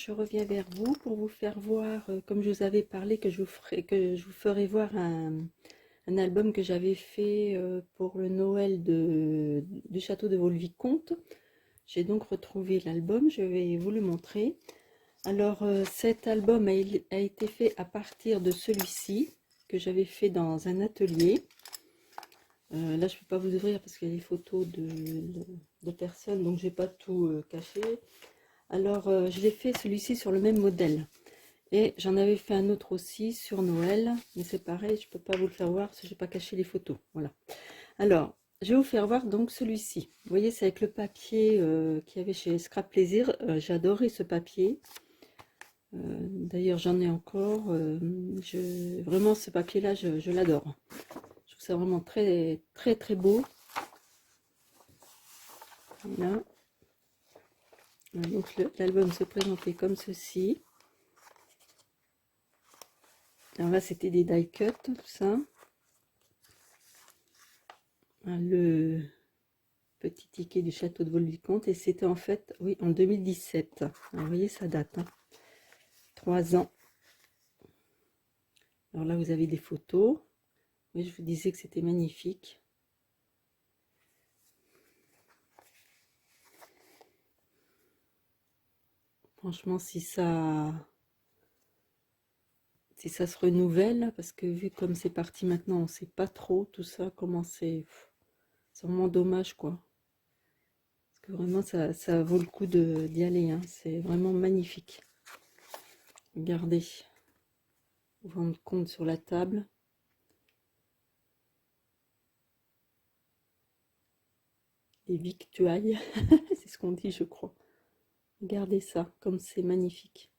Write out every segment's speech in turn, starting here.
je reviens vers vous pour vous faire voir, comme je vous avais parlé, que je vous ferai voir un album que j'avais fait pour le Noël du château de Vaux-le-Vicomte. J'ai donc retrouvé l'album, je vais vous le montrer. Alors, cet album a été fait à partir de celui-ci, que j'avais fait dans un atelier. Là, je ne peux pas vous ouvrir parce qu'il y a des photos de personnes, donc je n'ai pas tout caché. Alors, je l'ai fait celui-ci sur le même modèle. Et j'en avais fait un autre aussi sur Noël, mais c'est pareil, je ne peux pas vous le faire voir parce que je n'ai pas caché les photos. Voilà. Alors, je vais vous faire voir donc celui-ci. Vous voyez, c'est avec le papier qu'il y avait chez Scrap Plaisir. J'ai adoré ce papier. D'ailleurs, j'en ai encore. Vraiment, ce papier-là, je l'adore. Je trouve ça vraiment très, très, très beau. Voilà. Donc, l'album se présentait comme ceci. Alors là, c'était des die cuts, tout ça. Le petit ticket du château de Vaux-le-Vicomte. Et c'était en fait, oui, en 2017. Alors, vous voyez, ça date. 3 ans. Alors là, vous avez des photos. Oui, je vous disais que c'était magnifique. Franchement, si ça se renouvelle, parce que vu comme c'est parti maintenant, on ne sait pas trop tout ça, comment c'est vraiment dommage, quoi. Parce que vraiment, ça vaut le coup d'y aller, hein. C'est vraiment magnifique. Regardez, vous vous rendez compte sur la table. Les victuailles, c'est ce qu'on dit, je crois. Regardez ça, comme c'est magnifique.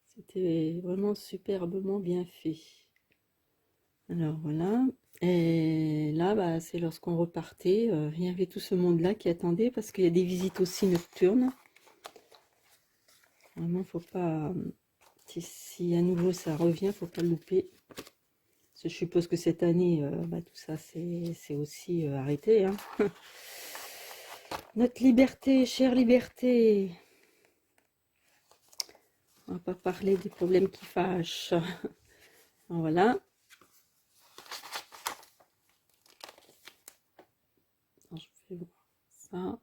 C'était vraiment superbement bien fait. Alors voilà. Et là, bah, c'est lorsqu'on repartait, il y avait tout ce monde-là qui attendait parce qu'il y a des visites aussi nocturnes. Vraiment, faut pas. Si à nouveau ça revient, faut pas le louper. Parce que je suppose que cette année, bah, tout ça c'est aussi arrêté, hein. Notre liberté, chère liberté. On va pas parler des problèmes qui fâchent. Voilà. Alors, je vais voir ça.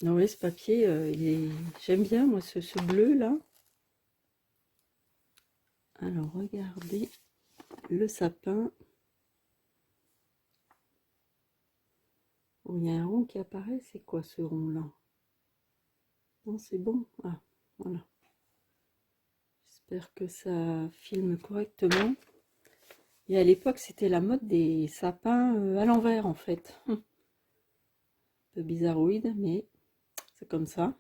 Non, ouais, ce papier, j'aime bien, moi, ce bleu là. Alors, regardez le sapin. Oh, il y a un rond qui apparaît. C'est quoi ce rond là? Non, c'est bon. Ah, voilà. J'espère que ça filme correctement. Et à l'époque, c'était la mode des sapins à l'envers, en fait. Un peu bizarroïde, mais c'est comme ça.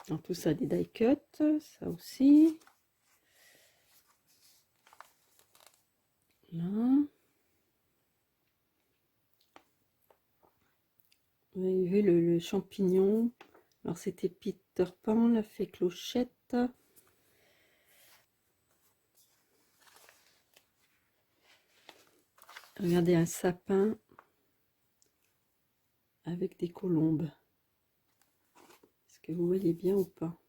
Alors, tout ça, des die cuts, ça aussi. Là. Vous avez vu le champignon. Alors, c'était Peter Pan, la fée Clochette. Regardez un sapin avec des colombes. Est-ce que vous voyez bien ou pas?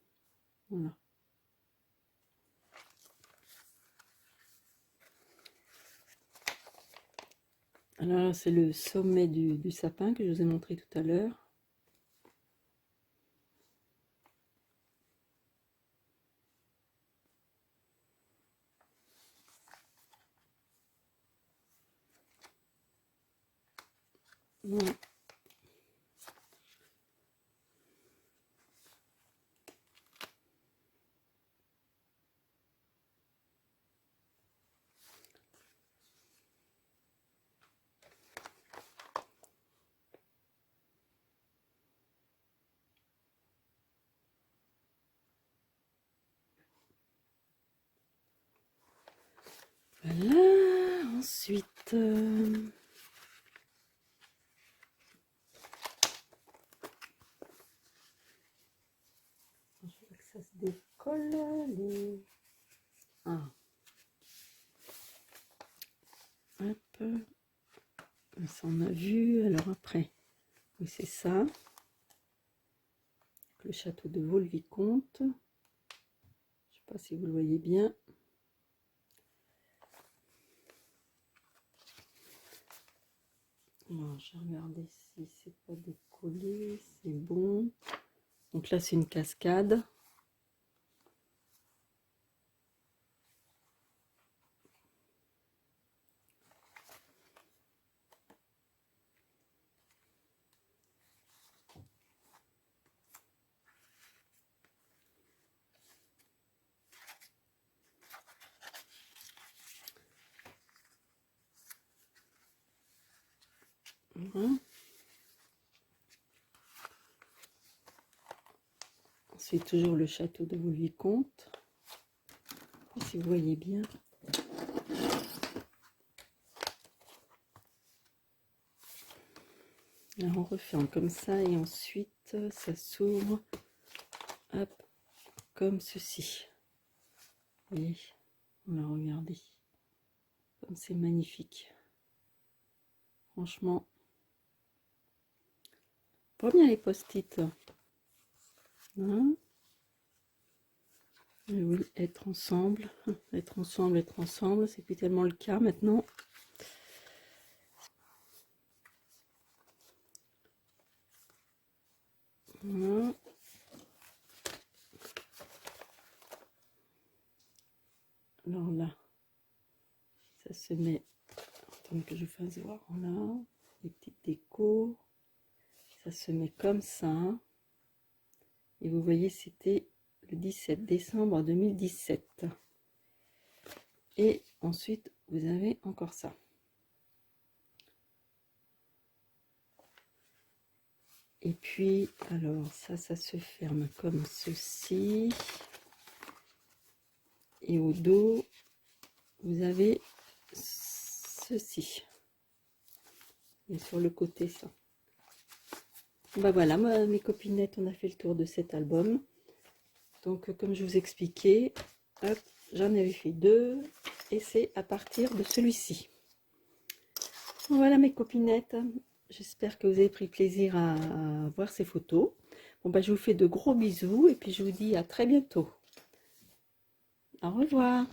Voilà. Alors c'est le sommet du sapin que je vous ai montré tout à l'heure. Voilà. Voilà. Ensuite, je vois que ça se décolle. Ah. Ça on a vu. Alors après, oui, c'est ça. Le château de Vaux-le-Vicomte. Je ne sais pas si vous le voyez bien. Alors, je vais regarder si c'est pas décollé. C'est bon. Donc là, c'est une cascade. Voilà. C'est toujours le château de Vaux-le-Vicomte. Si vous voyez bien. Là, on referme comme ça et ensuite ça s'ouvre, hop, comme ceci. Vous voyez, on va regarder. Comme c'est magnifique. Franchement, pas bien les post-it. Hein? Oui, être ensemble, être ensemble, c'est plus tellement le cas maintenant. Voilà. Alors là, ça se met, attendez que je fasse voir, là, des petites décos, ça se met comme ça. Et vous voyez, c'était le 17 décembre 2017. Et ensuite, vous avez encore ça. Et puis, alors, ça se ferme comme ceci. Et au dos, vous avez ceci. Et sur le côté, ça. Bah voilà, mes copinettes, on a fait le tour de cet album. Donc, comme je vous expliquais, hop, j'en avais fait 2. Et c'est à partir de celui-ci. Voilà mes copinettes. J'espère que vous avez pris plaisir à voir ces photos. Bon, bah, je vous fais de gros bisous et puis je vous dis à très bientôt. Au revoir.